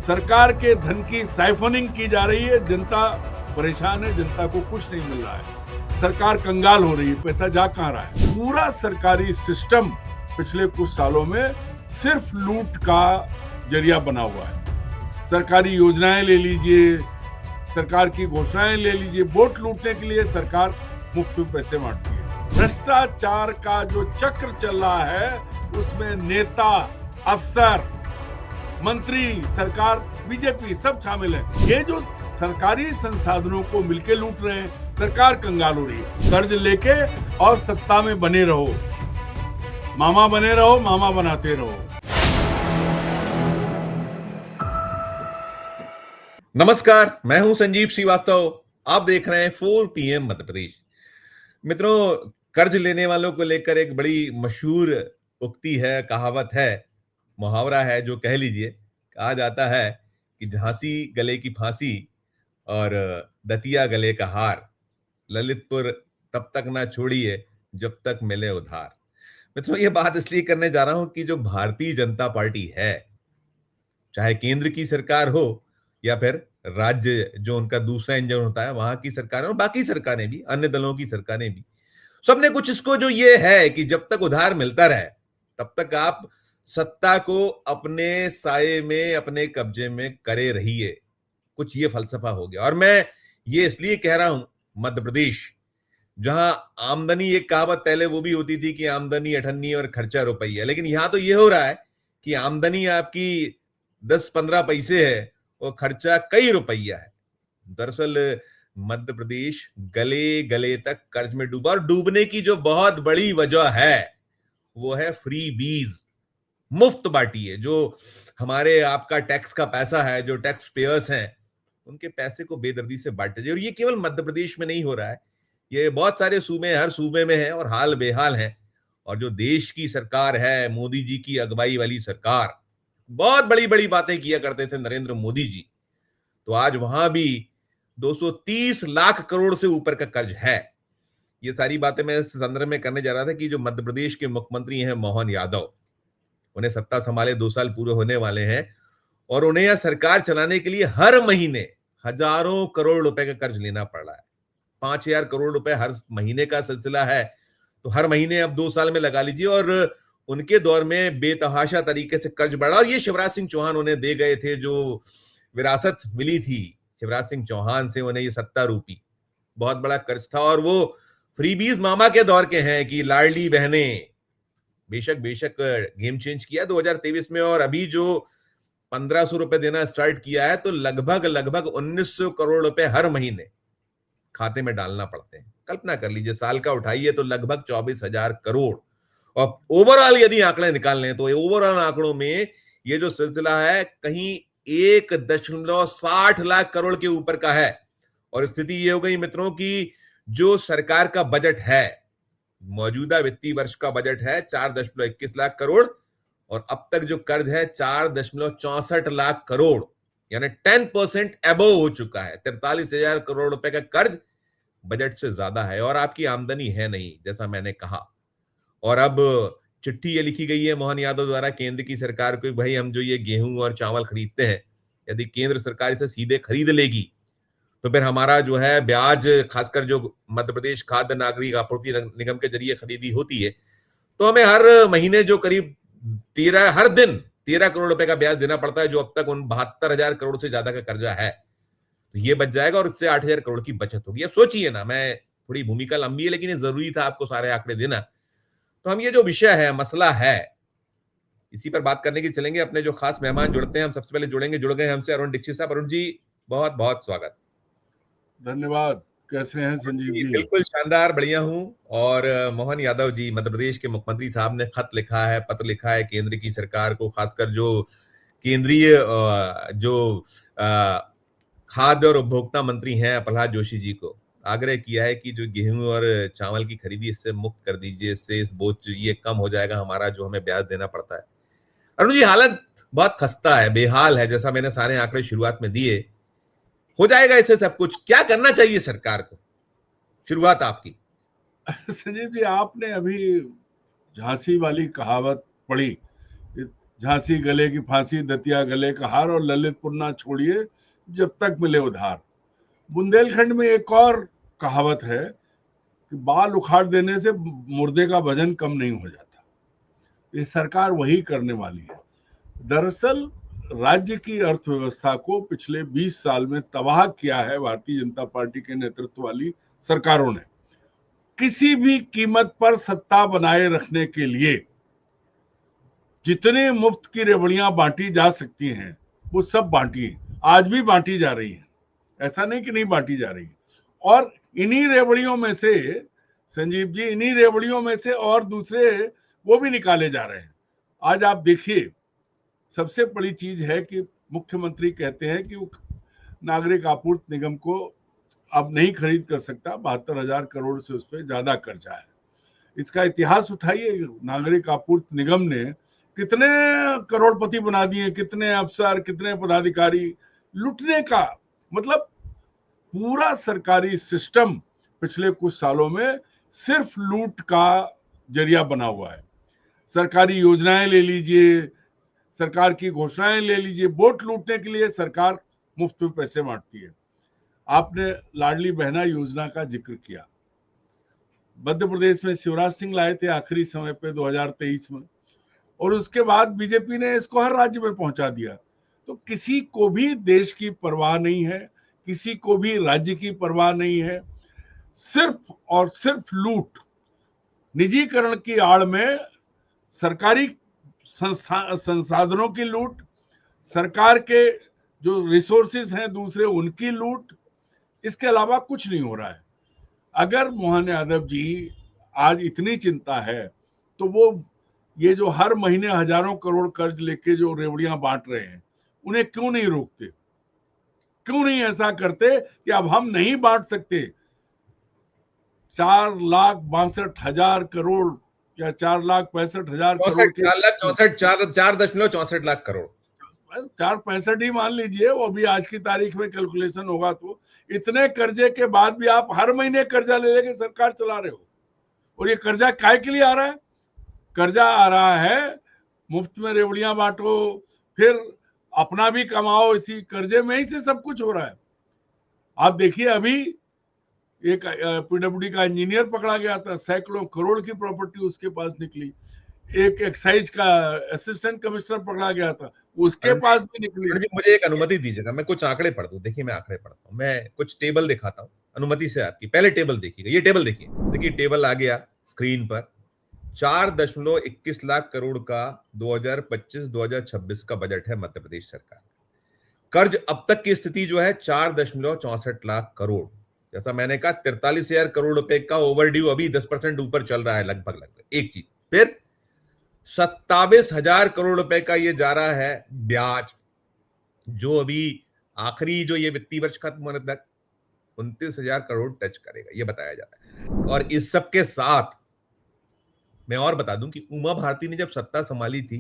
सरकार के धन की साइफनिंग की जा रही है। जनता परेशान है, जनता को कुछ नहीं मिल रहा है, सरकार कंगाल हो रही है, पैसा जा कहां रहा है। पूरा सरकारी सिस्टम पिछले कुछ सालों में सिर्फ लूट का जरिया बना हुआ है। सरकारी योजनाएं ले लीजिए, सरकार की घोषणाएं ले लीजिए, वोट लूटने के लिए सरकार मुफ्त में पैसे बांटती है। भ्रष्टाचार का जो चक्र चल रहा है उसमें नेता, अफसर, मंत्री, सरकार, बीजेपी सब शामिल है। ये जो सरकारी संसाधनों को मिलके लूट रहे हैं, सरकार कंगाल हो रही है। कर्ज लेके और सत्ता में बने रहो, मामा बने रहो, मामा बनाते रहो। नमस्कार, मैं हूं संजीव श्रीवास्तव। आप देख रहे हैं 4 PM मध्य प्रदेश। मित्रों, कर्ज लेने वालों को लेकर एक बड़ी मशहूर उक्ति है, कहावत है, मुहावरा है, जो कह लीजिए। कहा जाता है कि झांसी गले की फांसी और दतिया गले का हार, ललितपुर तब तक ना छोड़िए जब तक मिले उधार। मित्रों, ये बात इसलिए करने जा रहा हूं कि जो भारतीय जनता पार्टी है, चाहे केंद्र की सरकार हो या फिर राज्य जो उनका दूसरा इंजन होता है वहां की सरकारें और बाकी सरकारें भी, अन्य दलों की सरकारें भी, सबने कुछ इसको जो ये है कि जब तक उधार मिलता रहे तब तक आप सत्ता को अपने साये में, अपने कब्जे में करे रहिए। कुछ ये फलसफा हो गया। और मैं ये इसलिए कह रहा हूं, मध्य प्रदेश जहां आमदनी, एक कहावत पहले वो भी होती थी कि आमदनी अठन्नी और खर्चा रुपया, लेकिन यहां तो ये हो रहा है कि आमदनी आपकी 10-15 पैसे है और खर्चा कई रुपया है। दरअसल मध्य प्रदेश गले गले तक कर्ज में डूबा, और डूबने की जो बहुत बड़ी वजह है वो है फ्री बीज, मुफ्त बांटिए। जो हमारे आपका टैक्स का पैसा है, जो टैक्स पेयर्स हैं, उनके पैसे को बेदर्दी से बांटे। और ये केवल मध्य प्रदेश में नहीं हो रहा है, ये बहुत सारे सूबे, हर सूबे में है और हाल बेहाल है। और जो देश की सरकार है, मोदी जी की अगुवाई वाली सरकार, बहुत बड़ी बड़ी बातें किया करते थे नरेंद्र मोदी जी, तो आज वहां भी 230 लाख करोड़ से ऊपर का कर्ज है। ये सारी बातें मैं इस संदर्भ में करने जा रहा था कि जो मध्य प्रदेश के मुख्यमंत्री हैं मोहन यादव, उन्हें सत्ता संभाले 2 साल पूरे होने वाले हैं और उन्हें यह सरकार चलाने के लिए हर महीने हजारों करोड़ रुपए का कर्ज लेना पड़ रहा है। 5,000 करोड़ रुपए हर महीने का सिलसिला है, तो हर महीने अब 2 साल में लगा लीजिए। और उनके दौर में बेतहाशा तरीके से कर्ज बढ़ा, और ये शिवराज सिंह चौहान उन्हें दे गए थे, जो विरासत मिली थी शिवराज सिंह चौहान से उन्हें, ये 70 रूपी बहुत बड़ा कर्ज था। और वो फ्रीबीज मामा के दौर के हैं कि लाडली बहनें, बेशक बेशक गेम चेंज किया 2023 में, और अभी जो 1,500 रुपए देना स्टार्ट किया है, तो लगभग 1,900 करोड़ रुपए हर महीने खाते में डालना पड़ते हैं। कल्पना कर लीजिए, साल का उठाइए तो लगभग 24,000 करोड़। और ओवरऑल यदि आंकड़े निकाल लें तो ओवरऑल आंकड़ों में ये जो सिलसिला है कहीं 1.60 लाख करोड़ के ऊपर का है। और स्थिति ये हो गई मित्रों कि जो सरकार का बजट है, मौजूदा वित्तीय वर्ष का बजट है 4.21 लाख करोड़, और अब तक जो कर्ज है 4.64 लाख करोड़, यानी 10% अबव हो चुका है। 43,000 करोड़ रुपए का कर्ज बजट से ज्यादा है, और आपकी आमदनी है नहीं, जैसा मैंने कहा। और अब चिट्ठी ये लिखी गई है मोहन यादव द्वारा केंद्र की सरकार को, भाई हम जो ये गेहूं और चावल खरीदते हैं, यदि केंद्र सरकार इसे सीधे खरीद लेगी तो फिर हमारा जो है ब्याज, खासकर जो मध्य प्रदेश खाद्य नागरिक आपूर्ति निगम के जरिए खरीदी होती है, तो हमें हर महीने जो करीब हर दिन 13 करोड़ रुपए का ब्याज देना पड़ता है, जो अब तक उन 72,000 करोड़ से ज्यादा का कर्जा है। तो ये बच जाएगा और इससे 8,000 करोड़ की बचत होगी। अब सोचिए ना, मैं, थोड़ी भूमिका लंबी है लेकिन ये जरूरी था आपको सारे आंकड़े देना। तो हम ये जो विषय है, मसला है, इसी पर बात करने के चलेंगे। अपने जो खास मेहमान जुड़ते हैं, हम सबसे पहले जुड़ गए हमसे अरुण दीक्षित साहब। अरुण जी, बहुत बहुत स्वागत। धन्यवाद। कैसे हैं संजीव जी? बिल्कुल शानदार, बढ़िया हूं। और मोहन यादव जी, मध्य प्रदेश के मुख्यमंत्री साहब ने खत लिखा है, पत्र लिखा है केंद्र की सरकार को, खासकर जो केंद्रीय जो खाद्य और उपभोक्ता मंत्री हैं प्रहलाद जोशी जी को, आग्रह किया है कि जो गेहूं और चावल की खरीदी इससे मुक्त कर दीजिए, इससे इस बोझ ये कम हो जाएगा हमारा, जो हमें ब्याज देना पड़ता है। अरुण जी, हालत बहुत खस्ता है, बेहाल है, जैसा मैंने सारे आंकड़े शुरुआत में दिए। हो जाएगा इससे सब कुछ? क्या करना चाहिए सरकार को? शुरुआत आपकी। संजीव जी, आपने अभी झांसी वाली कहावत पढ़ी, झांसी गले की फांसी, दतिया गले का हार, और ललितपुर ना छोड़िए जब तक मिले उधार। बुंदेलखंड में एक और कहावत है कि बाल उखाड़ देने से मुर्दे का वजन कम नहीं हो जाता। ये सरकार वही करने वाली है। दरअसल राज्य की अर्थव्यवस्था को पिछले 20 साल में तबाह किया है भारतीय जनता पार्टी के नेतृत्व वाली सरकारों ने। किसी भी कीमत पर सत्ता बनाए रखने के लिए जितने मुफ्त की रेवड़ियां बांटी जा सकती हैं वो सब बांटी है, आज भी बांटी जा रही है, ऐसा नहीं कि नहीं बांटी जा रही है। और इन्हीं रेवड़ियों में से, संजीव जी, इन्हीं रेवड़ियों में से और दूसरे वो भी निकाले जा रहे हैं। आज आप देखिए, सबसे बड़ी चीज है कि मुख्यमंत्री कहते हैं कि वो नागरिक आपूर्ति निगम को अब नहीं खरीद कर सकता, 72,000 करोड़ से उस पर ज्यादा कर्जा है। इसका इतिहास उठाइए, नागरिक आपूर्ति निगम ने कितने करोड़पति बना दिए, कितने अफसर, कितने पदाधिकारी लुटने का, मतलब पूरा सरकारी सिस्टम पिछले कुछ सालों में सिर्फ लूट का जरिया बना हुआ है। सरकारी योजनाएं ले लीजिए, सरकार की घोषणाएं ले लीजिए, वोट लूटने के लिए सरकार मुफ्त में पैसे बांटती है। आपने लाडली बहना योजना का जिक्र किया, मध्य प्रदेश में शिवराज सिंह लाए थे आखिरी समय पे 2023 में, और उसके बाद बीजेपी ने इसको हर राज्य में पहुंचा दिया। तो किसी को भी देश की परवाह नहीं है, किसी को भी राज्य की परवाह नहीं है, सिर्फ और सिर्फ लूट, निजीकरण की आड़ में सरकारी संसाधनों की लूट, सरकार के जो रिसोर्सेज हैं दूसरे उनकी लूट, इसके अलावा कुछ नहीं हो रहा है। अगर मोहन यादव जी आज इतनी चिंता है तो वो ये जो हर महीने हजारों करोड़ कर्ज लेके जो रेवड़ियां बांट रहे हैं उन्हें क्यों नहीं रोकते, क्यों नहीं ऐसा करते कि अब हम नहीं बांट सकते 4,62,000 करोड़ या 4,65,000 करोड़ के 4,64,4.64 लाख करोड़, 465 ही मान लीजिए, वो भी आज की तारीख में कैलकुलेशन होगा तो इतने कर्जे के बाद भी आप हर महीने कर्जा ले लेके सरकार चला रहे हो। और ये कर्जा काय के लिए आ रहा है? कर्जा आ रहा है मुफ्त में रेवड़ियां बांटो, फिर अपना भी कमाओ, इसी कर्जे में ही से सब कुछ हो रहा है। आप देखिए, अभी एक पीडब्ल्यूडी का इंजीनियर पकड़ा गया था, सैकड़ों करोड़ की प्रॉपर्टी उसके पास निकली। एक एक्साइज का असिस्टेंट कमिश्नर पकड़ा गया था, उसके पास भी निकली। जी मुझे एक अनुमति दीजिएगा, मैं कुछ आंकड़े पढ़ दूं। देखिए मैं आंकड़े पढ़ता हूं, मैं कुछ टेबल दिखाता हूं अनुमति से आपकी। पहले टेबल देखिएगा, ये टेबल देखिए, देखिए टेबल आ गया स्क्रीन पर। 4.21 लाख करोड़ का 2025-2026 का बजट है मध्य प्रदेश सरकार। कर्ज अब तक की स्थिति जो है 4.64 लाख करोड़। जैसा मैंने कहा 43,000 करोड़ रुपए का ओवरड्यू अभी 10% ऊपर चल रहा है लगभग। एक चीज, फिर 27,000 करोड़ रुपए का ये जा रहा है ब्याज, जो अभी आखिरी जो ये वित्तीय वर्ष खत्म होने तक 29,000 करोड़ टच करेगा, ये बताया जाता है। और इस सब के साथ मैं और बता दूं कि उमा भारती ने जब सत्ता संभाली थी,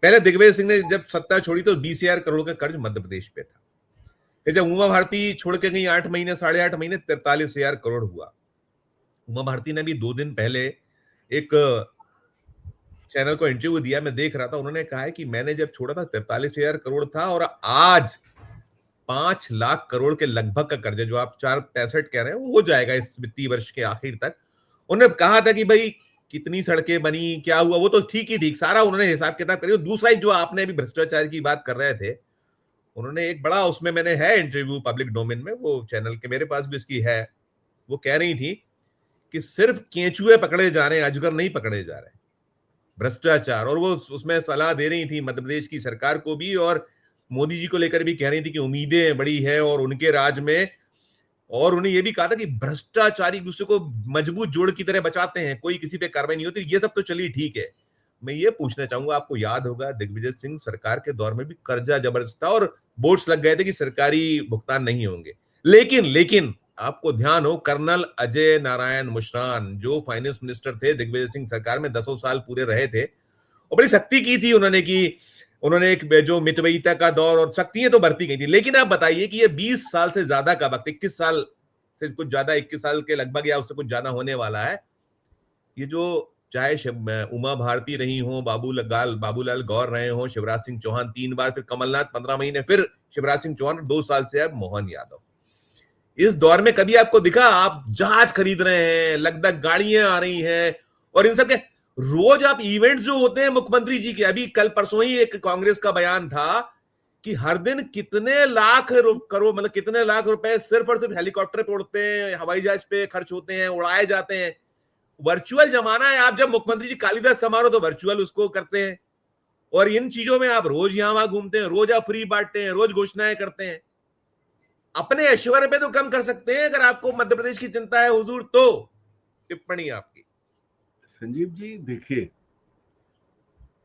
पहले दिग्विजय सिंह ने जब सत्ता छोड़ी तो 20,000 करोड़ का कर्ज मध्य प्रदेश पे था। फिर जब उमा भारती छोड़ के गई 8 महीने 8.5 महीने 43,000 करोड़ हुआ। उमा भारती ने भी 2 दिन पहले एक चैनल को इंटरव्यू दिया, मैं देख रहा था, उन्होंने कहा है कि मैंने जब छोड़ा था 43,000 करोड़ था और आज 5 लाख करोड़ के लगभग का कर्ज, जो आप 4.65 कह रहे हैं, वो हो जाएगा इस वित्तीय वर्ष के आखिर तक। उन्होंने कहा था कि भाई कितनी सड़कें बनी, क्या हुआ, वो तो ठीक ही ठीक, सारा उन्होंने हिसाब किताब करी। दूसरा जो आपने अभी भ्रष्टाचार की बात कर रहे थे, उन्होंने एक बड़ा, उसमें मैंने है इंटरव्यू पब्लिक डोमेन में, वो चैनल के मेरे पास भी इसकी है, वो कह रही थी कि सिर्फ केंचुए पकड़े जा रहे हैं, अजगर नहीं पकड़े जा रहे, भ्रष्टाचार। और वो उसमें सलाह दे रही थी मध्य प्रदेश की सरकार को भी, और मोदी जी को लेकर भी कह रही थी कि उम्मीदें बड़ी है और उनके राज में। और उन्हें यह भी कहा था कि भ्रष्टाचारी दूसरे को मजबूत जोड़ की तरह बचाते हैं, कोई किसी पे कार्रवाई नहीं होती। ये सब तो चलिए ठीक है। मैं ये पूछना चाहूंगा, आपको याद होगा दिग्विजय सिंह सरकार के दौर में भी कर्जा जबरदस्त था और बोर्ड्स लग गए थे कि सरकारी भुगतान नहीं होंगे। लेकिन आपको ध्यान हो, कर्नल अजय नारायण मुशरान जो फाइनेंस मिनिस्टर थे दिग्विजय सिंह सरकार में, 10 साल पूरे रहे थे, और बड़ी सख्ती की थी उन्होंने, कि उन्होंने एक जो मितव्ययिता का दौर, और सख्तियां तो बढ़ती गई थी। लेकिन आप बताइए कि ये 20 साल से ज्यादा का वक्त, 21 साल से कुछ ज्यादा, 21 साल के लगभग या उससे कुछ ज्यादा होने वाला है, ये जो चाहे उमा भारती रही हो, बाबूलाल गौर रहे हो, शिवराज सिंह चौहान 3 बार, फिर कमलनाथ 15 महीने, फिर शिवराज सिंह चौहान 2 साल से अब मोहन यादव। इस दौर में कभी आपको दिखा आप जहाज खरीद रहे हैं, लगभग गाड़ियां आ रही हैं, और इन सब के रोज आप इवेंट्स जो होते हैं मुख्यमंत्री जी के, अभी कल परसों ही एक कांग्रेस का बयान था कि हर दिन कितने लाख करोड़, मतलब कितने लाख रुपए सिर्फ और सिर्फ हेलीकॉप्टर पे उड़ते हैं, हवाई जहाज पे खर्च होते हैं, उड़ाए जाते हैं। वर्चुअल जमाना है, आप जब मुख्यमंत्री जी कालिदास समारोह तो वर्चुअल उसको करते हैं, और इन चीजों में आप रोज यहां वहां घूमते हैं, रोज आप फ्री बांटते हैं, रोज घोषणाएं करते हैं। अपने ऐश्वर्य पे तो कम कर सकते हैं अगर आपको मध्य प्रदेश की चिंता है हुजूर तो। टिप्पणी आपकी। संजीव जी देखिए,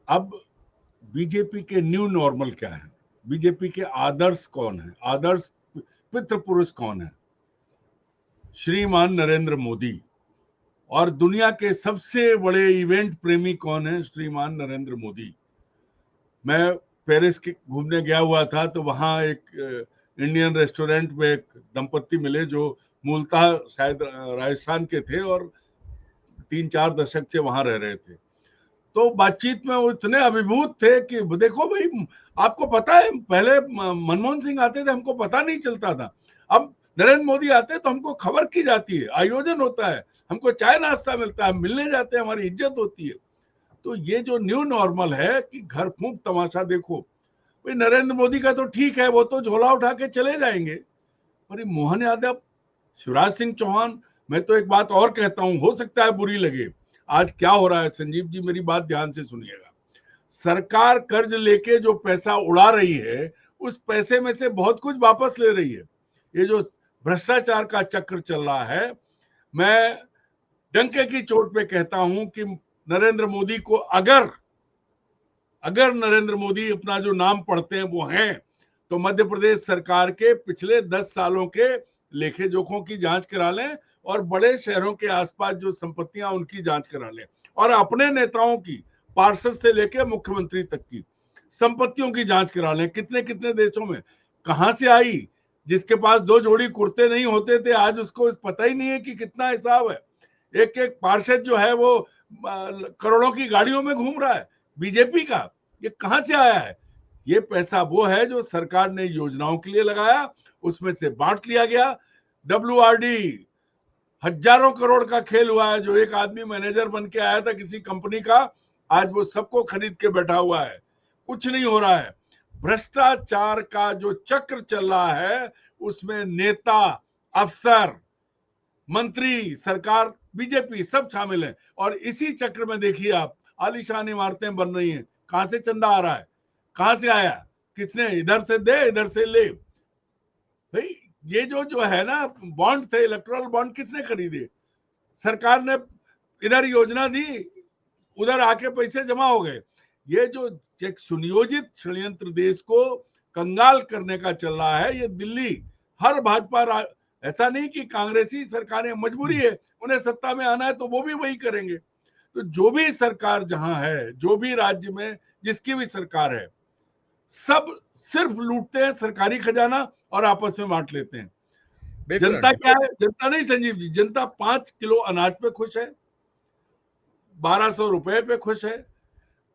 अब बीजेपी के न्यू नॉर्मल क्या है, बीजेपी के आदर्श कौन है, आदर्श पितृ पुरुष कौन है? श्रीमान नरेंद्र मोदी। और दुनिया के सबसे बड़े इवेंट प्रेमी कौन है? श्रीमान नरेंद्र मोदी। मैं पेरिस के घूमने गया हुआ था, तो वहां एक इंडियन रेस्टोरेंट में एक दंपत्ति मिले जो मूलतः शायद राजस्थान के थे और 3-4 दशक से वहां रह रहे थे। तो बातचीत में वो इतने अभिभूत थे कि देखो भाई, आपको पता है पहले मनमोहन सिंह आते थे, हमको पता नहीं चलता था, अब नरेंद्र मोदी आते हैं तो हमको खबर की जाती है, आयोजन होता है, हमको चाय नाश्ता मिलता है, हम मिलने जाते हैं, हमारी इज्जत होती है। तो ये जो न्यू नॉर्मल है कि घर फूंक तमाशा देखो, भाई नरेंद्र मोदी का तो ठीक है, वो तो झोला उठा के चले जाएंगे, पर मोहन यादव, शिवराज सिंह चौहान, मैं तो एक बात और कहता हूं, हो सकता है बुरी लगे, आज क्या हो रहा है संजीव जी, मेरी बात ध्यान से सुनिएगा। सरकार कर्ज लेके जो पैसा उड़ा रही है, उस पैसे में से बहुत कुछ वापस ले रही है। ये जो भ्रष्टाचार का चक्र चल रहा है, मैं डंके की चोट पे कहता हूं कि नरेंद्र मोदी को अगर नरेंद्र मोदी अपना जो नाम पढ़ते हैं वो हैं, तो मध्य प्रदेश सरकार के पिछले 10 सालों के लेखे जोखों की जांच करा लें, और बड़े शहरों के आसपास जो संपत्तियां उनकी जांच करा लें, और अपने नेताओं की, पार्षद से लेकर मुख्यमंत्री तक की संपत्तियों की जांच करा लें। कितने कितने देशों में कहां से आई, जिसके पास 2 जोड़ी कुर्ते नहीं होते थे, आज उसको पता ही नहीं है कि कितना हिसाब है। एक एक पार्षद जो है वो करोड़ों की गाड़ियों में घूम रहा है बीजेपी का। ये कहां से आया है? ये पैसा वो है जो सरकार ने योजनाओं के लिए लगाया, उसमें से बांट लिया गया। WRD हजारों करोड़ का खेल हुआ है, जो एक आदमी मैनेजर बन के आया था किसी कंपनी का, आज वो सबको खरीद के बैठा हुआ है, कुछ नहीं हो रहा है। भ्रष्टाचार का जो चक्र चल रहा है, उसमें नेता, अफसर, मंत्री, सरकार, बीजेपी सब शामिल है। और इसी चक्र में देखिए आप, आलीशान इमारतें बन रही हैं, कहां से चंदा आ रहा है, कहां से आया, किसने, इधर से दे इधर से ले। भाई ये जो है ना, बॉन्ड थे, इलेक्टोरल बॉन्ड किसने खरीदे? सरकार ने इधर योजना दी, उधर आके पैसे जमा हो गए। ये जो एक सुनियोजित षड्यंत्र देश को कंगाल करने का चल रहा है, ये दिल्ली हर भाजपा, ऐसा नहीं कि कांग्रेसी सरकारें, मजबूरी है, उन्हें सत्ता में आना है तो वो भी वही करेंगे। तो जो भी सरकार जहां है, जो भी राज्य में जिसकी भी सरकार है, सब सिर्फ लूटते हैं सरकारी खजाना और आपस में बांट लेते हैं। जनता क्या है? जनता नहीं संजीव जी, जनता 5 किलो अनाज पे खुश है, 1200 रुपए पे खुश है,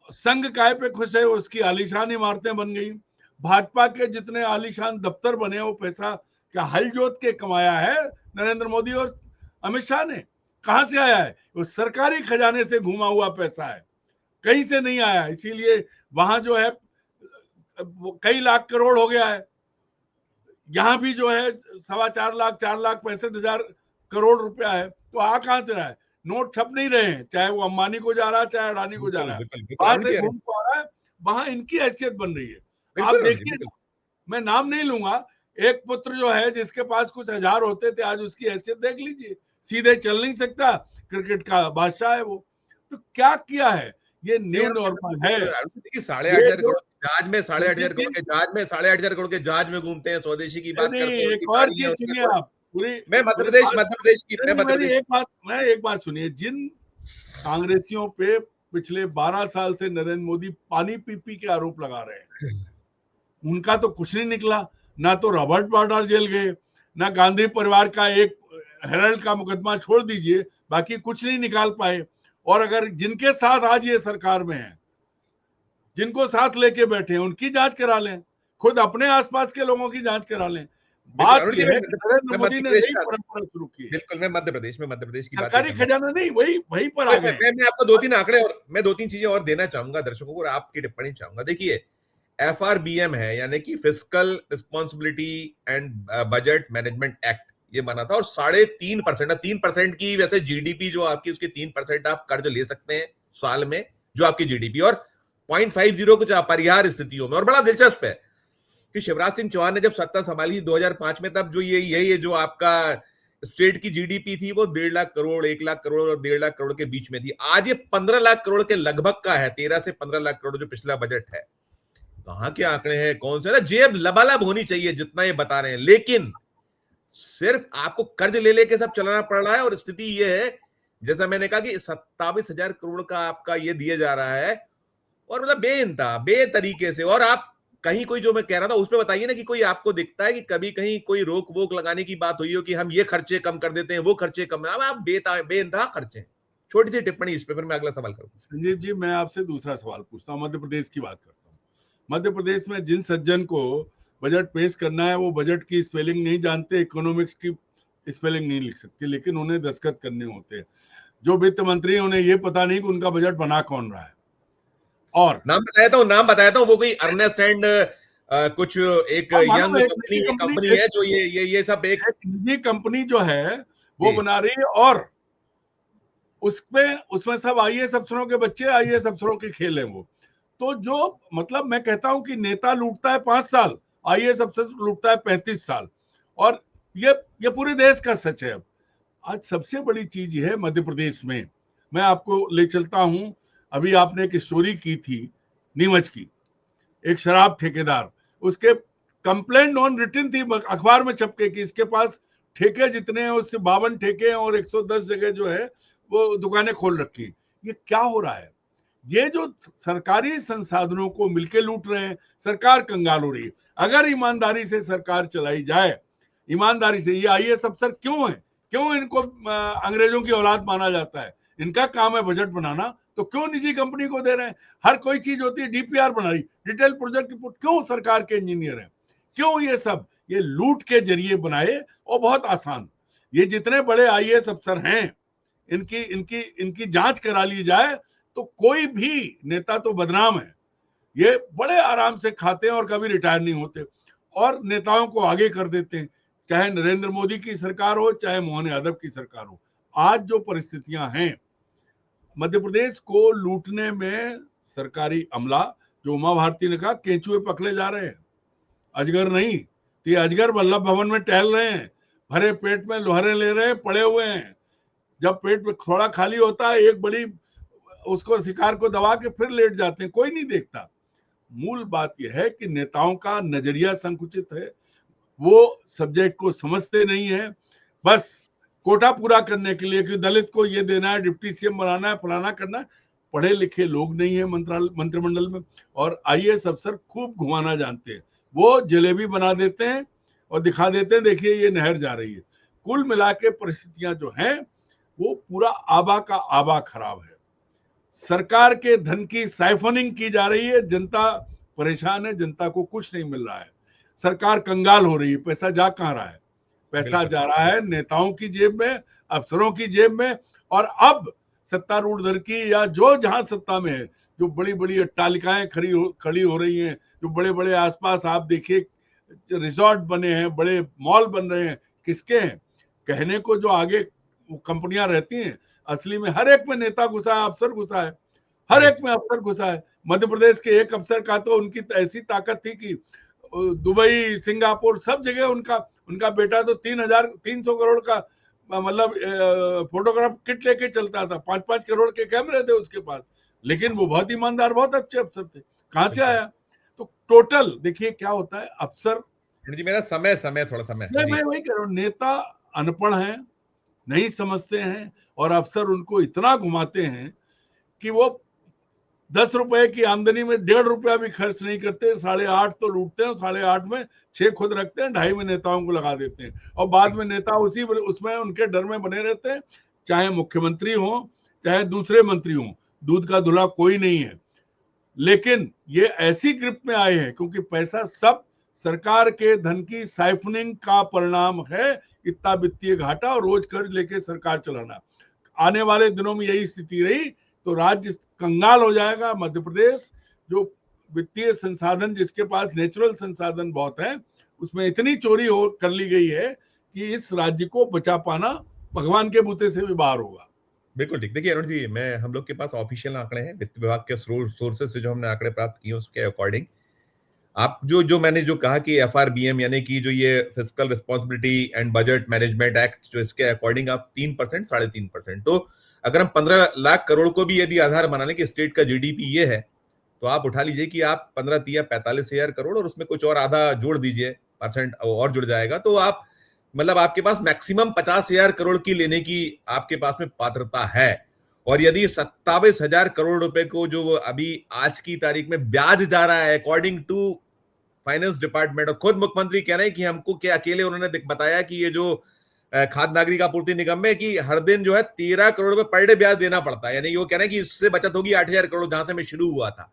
संघ काय पे खुश है, उसकी आलीशान इमारतें बन गई। भाजपा के जितने आलीशान दफ्तर बने, वो पैसा क्या हल जोत के कमाया है नरेंद्र मोदी और अमित शाह ने? कहां से आया है? वो सरकारी खजाने से घुमा हुआ पैसा है, कहीं से नहीं आया। इसीलिए वहां जो है कई लाख करोड़ हो गया है, यहां भी जो है 4.25 लाख 4,65,000 करोड़ रुपया है। तो आ कहां से रहा है? नोट छप नहीं रहे हैं, चाहे वो अंबानी को जा रहा है, चाहे अडानी को जा रहा है, वहां से घूम को आ रहा है, वहां इनकी हैसियत बन रही है। आप देखिए, मैं नाम नहीं लूंगा, एक पुत्र जो है जिसके पास कुछ हजार होते थे, आज उसकी हैसियत देख लीजिए, सीधे चल नहीं सकता, क्रिकेट का बादशाह है वो। तो क्या किया है? ये न्यू नॉर्मल है। 8,500 करोड़ जहाज में, 8,500 करोड़ के जहाज में, 8,500 करोड़ के जहाज में घूमते हैं, स्वदेशी की बात करते हैं। एक और चीज सुनिए आप, पूरी मैं मध्य प्रदेश की एक बात सुनिए, जिन कांग्रेसियों पे पिछले 12 साल से नरेंद्र मोदी पानी पी के आरोप लगा रहे हैं, उनका तो कुछ नहीं निकला। ना तो रॉबर्ट वाड्रा जेल गए, ना गांधी परिवार का एक हेरल्ड का मुकदमा, छोड़ दीजिए, बाकी कुछ नहीं निकाल पाए। और अगर जिनके साथ आज ये सरकार में है, जिनको साथ लेके बैठे हैं, उनकी जांच करा लें, खुद अपने आसपास के लोगों की जांच करा लें। बिल्कुल बात अरुण जी, यह है कि नरेंद्र मैं मोदी मध्य ने प्रदेश नई का, परंपरा शुरू की है। बिल्कुल मैं मध्य प्रदेश की बात सरकारी करना, खजाना नहीं, वही पर आ गए। मैं आपको दो तीन आंकड़े और मैं दो तीन चीजें और देना चाहूंगा दर्शकों को और आपकी टिप्पणी चाहूंगा। देखिए, एफआरबीएम है, यानी कि fiscal responsibility and budget management act, ये बना था और 3.5%, 3% की वैसे जीडीपी जो आपकी, उसके 3% आप कर्ज ले सकते हैं साल में, जो आपकी जीडीपी, और 0.50 कुछ अपरिहार्य स्थितियों में। और बड़ा दिलचस्प है कि शिवराज सिंह चौहान ने जब सत्ता संभाली 2005 में, तब जो ये जो आपका स्टेट की जीडीपी थी वो 1.5 लाख करोड़, 1 लाख करोड़ और 1.5 लाख करोड़ के बीच में थी। आज ये 15 लाख करोड़ के लगभग का है, 13 से 15 लाख करोड़ जो पिछला बजट है। कहां के आंकड़े हैं, कौन से, जेब लबालब होनी चाहिए जितना ये बता रहे हैं, लेकिन सिर्फ आपको कर्ज ले लेके सब चलाना पड़ रहा है। और स्थिति ये है, जैसा मैंने कहा कि 27,000 करोड़ का आपका ये दिया जा रहा है, और मतलब बेइंतहा बेतरीके से। और आप कहीं कोई, जो मैं कह रहा था उसमें बताइए ना कि कोई आपको दिखता है कि कभी कहीं कोई रोक वोक लगाने की बात हुई हो कि हम ये खर्चे कम कर देते हैं, वो खर्चे कम, अब आप बेइंतहा खर्चे। छोटी सी टिप्पणी इस पे, फिर मैं अगला सवाल करूंगा। संजीव जी, मैं आपसे दूसरा सवाल पूछता हूँ, मध्य प्रदेश की बात करता हूँ। मध्य प्रदेश में जिन सज्जन को बजट पेश करना है, वो बजट की स्पेलिंग नहीं जानते, इकोनॉमिक्स की स्पेलिंग नहीं लिख सकते, लेकिन उन्हें दस्तखत करने होते हैं। जो वित्त मंत्री है, उन्हें ये पता नहीं कि उनका बजट बना कौन रहा है। और नाम बताया था वो कोई अर्नेस्ट एंड कुछ एक मालूम यंग है, कंपनी है जो ये सब एक निजी कंपनी जो है वो जी। बना रही है, और उसमें सब आईएएस अफसरों के बच्चे, आईएएस अफसरों के खेल है वो। तो जो मतलब मैं कहता हूं कि नेता लूटता है 5 साल, आईएएस अफसर लूटता है 35 साल। और ये पूरे देश का सच है। अब आज सबसे बड़ी चीज है मध्य प्रदेश में, मैं आपको ले चलता हूं। अभी आपने एक स्टोरी की थी नीमच की, एक शराब ठेकेदार, उसके कंप्लेंट नॉन रिटन थी, अखबार में छपके कि इसके पास ठेके जितने हैं उससे 52 ठेके हैं और 110 जगह जो है वो दुकानें खोल रखी। ये क्या हो रहा है? ये जो सरकारी संसाधनों को मिलके लूट रहे हैं, सरकार कंगाल हो रही है। अगर ईमानदारी से सरकार चलाई जाए, ईमानदारी से, ये आईएएस अफसर क्यों है, क्यों इनको अंग्रेजों की औलाद माना जाता है? इनका काम है बजट बनाना, तो क्यों निजी कंपनी को दे रहे हैं? हर कोई चीज होती है, डीपीआर बना रही, डिटेल प्रोजेक्ट रिपोर्ट, क्यों सरकार के इंजीनियर हैं? क्यों ये सब ये लूट के जरिए बनाए? और बहुत आसान, ये जितने बड़े आईएएस अफसर हैं, इनकी इनकी इनकी जांच करा ली जाए तो कोई भी नेता तो बदनाम है। ये बड़े आराम से खाते हैं और कभी रिटायर नहीं होते, और नेताओं को आगे कर देते हैं, चाहे नरेंद्र मोदी की सरकार हो, चाहे मोहन यादव की सरकार हो। आज जो परिस्थितियां हैं मध्य प्रदेश को लूटने में, सरकारी अमला, जो उमा भारती ने कहा, केंचुए पकड़े जा रहे हैं, अजगर नहीं। तो ये अजगर वल्लभ भवन में टहल रहे हैं, भरे पेट में लोहरे ले रहे हैं, पड़े हुए हैं। जब पेट में थोड़ा खाली होता है, एक बड़ी उसको शिकार को दबा के फिर लेट जाते हैं, कोई नहीं देखता। मूल बात यह है कि नेताओं का नजरिया संकुचित है, वो सब्जेक्ट को समझते नहीं है। बस कोटा पूरा करने के लिए कि दलित को ये देना है, डिप्टी सीएम बनाना है, फलाना करना है। पढ़े लिखे लोग नहीं है मंत्रिमंडल में, और आईएएस अफसर खूब घुमाना जानते हैं। वो जलेबी बना देते हैं और दिखा देते हैं, देखिए ये नहर जा रही है। कुल मिला के परिस्थितियां जो हैं वो पूरा आबा का आबा खराब है। सरकार के धन की साइफनिंग की जा रही है, जनता परेशान है, जनता को कुछ नहीं मिल रहा है, सरकार कंगाल हो रही है। पैसा जा कहां रहा है? पैसा जा रहा है नेताओं की जेब में, अफसरों की जेब में। और अब सत्तारूढ़ दल की, या जो जहां सत्ता में है, जो बड़ी बड़ी अट्टालिकाएं खड़ी हो रही हैं, जो बड़े बड़े आसपास आप देखिए रिजॉर्ट बने हैं, बड़े मॉल बन रहे हैं, किसके हैं? कहने को जो आगे कंपनियां रहती हैं, असली में हर एक में नेता घुसा है, अफसर घुसा है, हर एक में अफसर घुसा है। मध्य प्रदेश के एक अफसर का तो उनकी ऐसी ताकत थी कि दुबई, सिंगापुर, सब जगह उनका बेटा तो 300 करोड़ का मतलब फोटोग्राफ किट लेके चलता था, 5-5 करोड़ के कैमरे थे उसके पास। लेकिन वो बहुत ईमानदार, बहुत अच्छे अफसर थे। कहां से आया? तो टोटल देखिए क्या होता है, अफसर जी, मेरा समय थोड़ा समय मैं वही कह रहा हूँ, नेता अनपढ़ हैं, नहीं समझते हैं, और अफसर उनको इतना घुमाते हैं कि वो 10 रुपए की आमदनी में 1.5 रुपया भी खर्च नहीं करते। 8.5 तो लूटते हैं, 8.5 में 6 खुद रखते हैं, 2.5 में नेताओं को लगा देते हैं, और बाद में नेता उसमें उनके डर में बने रहते हैं, चाहे मुख्यमंत्री हो, चाहे दूसरे मंत्री हों, दूध का धुला कोई नहीं है। लेकिन ये ऐसी ग्रिप में आए हैं क्योंकि पैसा सब सरकार के धन की साइफनिंग का परिणाम है। इतना वित्तीय घाटा और रोज कर्ज लेके सरकार चलाना, आने वाले दिनों में यही स्थिति रही तो राज्य कंगाल हो जाएगा। मध्य प्रदेश जो वित्तीय संसाधन, जिसके पास नेचुरल संसाधन बहुत है, उसमें इतनी चोरी हो कर ली गई है कि इस राज्य को बचा पाना भगवान के बूते से भी बाहर होगा। बिल्कुल ठीक। देखिए अरुण जी, मैं हम लोग के पास ऑफिशियल आंकड़े हैं, वित्त विभाग के सोर्सेस से जो हमने आंकड़े प्राप्त किए उसके अकॉर्डिंग आप जो मैंने जो कहा कि एफआरबीएम यानी कि जो ये fiscal responsibility and budget management act, जो इसके अकॉर्डिंग आप 3%, 3.5%, तो अगर हम 15 लाख करोड़ को भी यदि आधार बना लें कि स्टेट का जीडीपी ये है, तो आप उठा लीजिए कि आप 15 45 हजार करोड़ और उसमें कुछ और आधा जोड़ दीजिए परसेंट और जुड़ जाएगा, तो आप मतलब आपके पास मैक्सिमम 50,000 करोड़ की लेने की आपके पास में पात्रता है। और यदि 27,000 करोड़ रुपए को जो अभी आज की तारीख में ब्याज जा रहा है अकॉर्डिंग टू फाइनेंस डिपार्टमेंट, और खुद मुख्यमंत्री कह रहे हैं कि हमको क्या अकेले उन्होंने बताया कि ये जो खाद्य नागरिक आपूर्ति निगम में कि हर दिन जो है 13 करोड़ रुपए पर डे ब्याज देना पड़ता है, यानी वो कह रहे हैं कि इससे बचत होगी 8,000 करोड़ जहां से मैं शुरू हुआ था।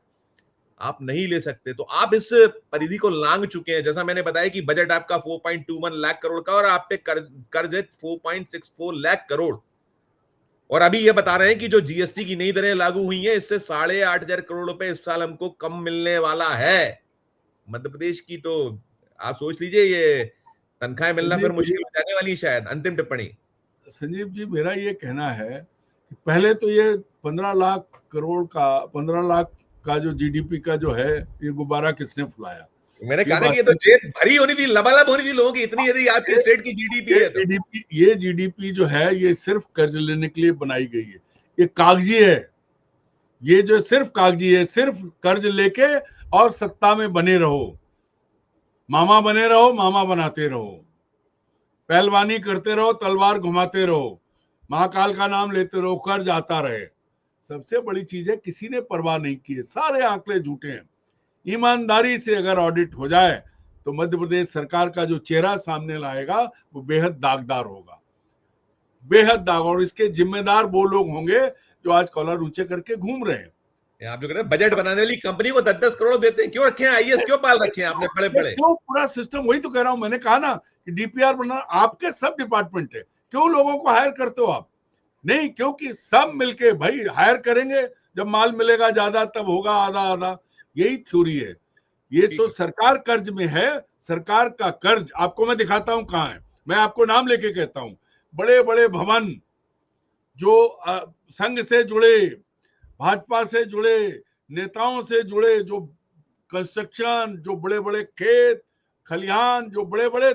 आप नहीं ले सकते, तो आप इस परिधि को लांग चुके हैं। जैसा मैंने बताया कि बजट आपका 4.21 लाख करोड़ का और आप पे कर्ज है 4.64 लाख करोड़, और अभी ये बता रहे हैं कि जो जीएसटी की नई दरें लागू हुई हैं इससे 8,500 करोड़ रुपए इस साल हमको कम मिलने वाला है मध्य प्रदेश की। तो आप सोच लीजिए ये तनख्वाहें मिलना फिर मुश्किल हो जाने वाली है शायद। अंतिम टिप्पणी। संजीव जी, मेरा ये कहना है कि पहले तो ये 15 लाख करोड़ का 15 लाख का जो जीडीपी का जो है ये गुब्बारा किसने फुलाया? मैंने कहा कि ये तो जेब भरी होनी थी, लबालब होनी थी लोगों की, इतनी यदि आपके स्टेट की जीडीपी है तो। ये जीडीपी जो है ये सिर्फ कर्ज लेने के लिए बनाई गई है, ये कागजी है। ये जो सिर्फ कागजी है, सिर्फ कर्ज लेके और सत्ता में बने रहो, मामा बने रहो, मामा बनाते रहो, पहलवानी करते रहो, तलवार घुमाते रहो, महाकाल का नाम लेते रहो, कर्ज आता रहे। सबसे बड़ी चीज है किसी ने परवाह नहीं की है, सारे आंकड़े झूठे हैं। ईमानदारी से अगर ऑडिट हो जाए तो मध्य प्रदेश सरकार का जो चेहरा सामने लाएगा वो बेहद दागदार होगा, बेहद दाग। और इसके जिम्मेदार वो लोग होंगे जो आज कॉलर ऊंचे करके घूम रहे हैं। आप जो कहते हैं बजट बनाने वाली कंपनी को 10-10 करोड़ देते हैं, क्यों रखे हैं? आईएएस क्यों पाल रखे हैं आपने बड़े बड़े? क्यों पूरा सिस्टम, वही तो कह रहा हूं, मैंने कहा ना कि डीपीआर बनाना आपके सब डिपार्टमेंट है, क्यों लोगों को हायर करते हो आप? नहीं, क्योंकि सब मिलके भाई हायर करेंगे, जब माल मिलेगा ज्यादा तब होगा आधा आधा, यही थ्योरी है। ये तो सरकार कर्ज में है, सरकार का कर्ज आपको मैं दिखाता हूं कहां है, मैं आपको नाम लेके कहता हूं। बड़े बड़े भवन जो संघ से जुड़े, भाजपा से जुड़े, नेताओं से जुड़े, जो कंस्ट्रक्शन, जो बड़े बड़े खेत खलिहान, जो बड़े बड़े,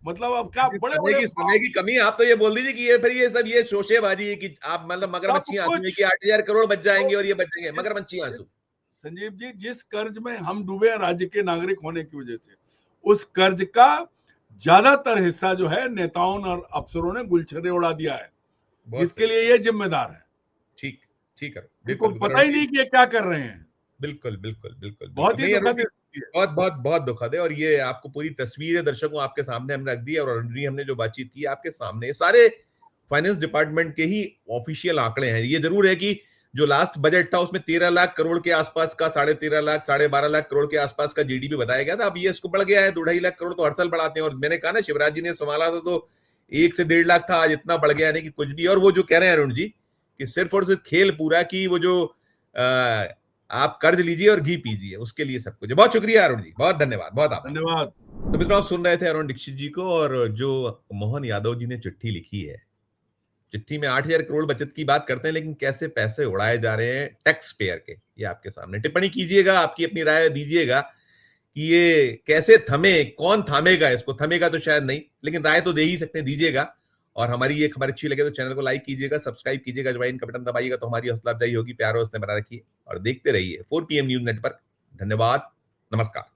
मतलब अब क्या बड़े बड़े समय की कमी। आप तो ये बोल दीजिए कि ये फिर ये सब ये शोशेबाजी है कि आप मतलब मगरमच्छी आंसू कि 8,000 करोड़ बच जाएंगे और ये बचेंगे, मगरमच्छी आंसू। संजीव जी, जिस कर्ज में हम डूबे हैं राज्य के नागरिक होने की वजह से, उस कर्ज का ज्यादातर हिस्सा जो है नेताओं और अफसरों ने गुलछर्रे उड़ा दिया है, इसके लिए ये जिम्मेदार है। ठीक ठीक है, बिल्कुल पता ही नहीं कि ये क्या कर रहे हैं। बिल्कुल बिल्कुल बिल्कुल, बहुत ही बहुत बहुत बहुत दुखद है। और ये आपको पूरी तस्वीर है दर्शकों आपके सामने हमने रख दी है, और हमने जो बातचीत की आपके सामने, सारे फाइनेंस डिपार्टमेंट के ही ऑफिशियल आंकड़े हैं। ये जरूर है कि जो लास्ट बजट था उसमें 13 लाख करोड़ के आसपास का, 13.5 लाख 12.5 लाख करोड़ के आसपास का जीडीपी बताया गया था। अब ये इसको बढ़ गया है 2.5 लाख करोड़, तो हर साल बढ़ाते हैं। और मैंने कहा ना, शिवराज जी ने संभाला था तो 1 से 1.5 लाख था, आज इतना बढ़ गया, नहीं कि कुछ भी। और वो जो कह रहे हैं अरुण जी कि सिर्फ और सिर्फ खेल पूरा की वो जो आप कर्ज लीजिए और घी पीजिए, उसके लिए सब कुछ। बहुत शुक्रिया अरुण जी, बहुत धन्यवाद, बहुत आभार। धन्यवाद। तो मित्रों, आप सुन रहे थे अरुण दीक्षित जी को, और जो मोहन यादव जी ने चिट्ठी लिखी है, चिट्ठी में 8,000 करोड़ बचत की बात करते हैं, लेकिन कैसे पैसे उड़ाए जा रहे हैं टैक्स पेयर के, ये आपके सामने। टिप्पणी कीजिएगा, आपकी अपनी राय दीजिएगा कि ये कैसे थमे, कौन थामेगा इसको? थमेगा तो शायद नहीं, लेकिन राय तो दे ही सकते हैं, दीजिएगा। और हमारी ये खबर अच्छी लगे तो चैनल को लाइक कीजिएगा, सब्सक्राइब कीजिएगा, ज्वाइन का बटन दबाइएगा तो हमारी हौसला अफजाई होगी। प्यार और स्नेह बना रखिए और देखते रहिए 4 PM न्यूज नेटवर्क। धन्यवाद, नमस्कार।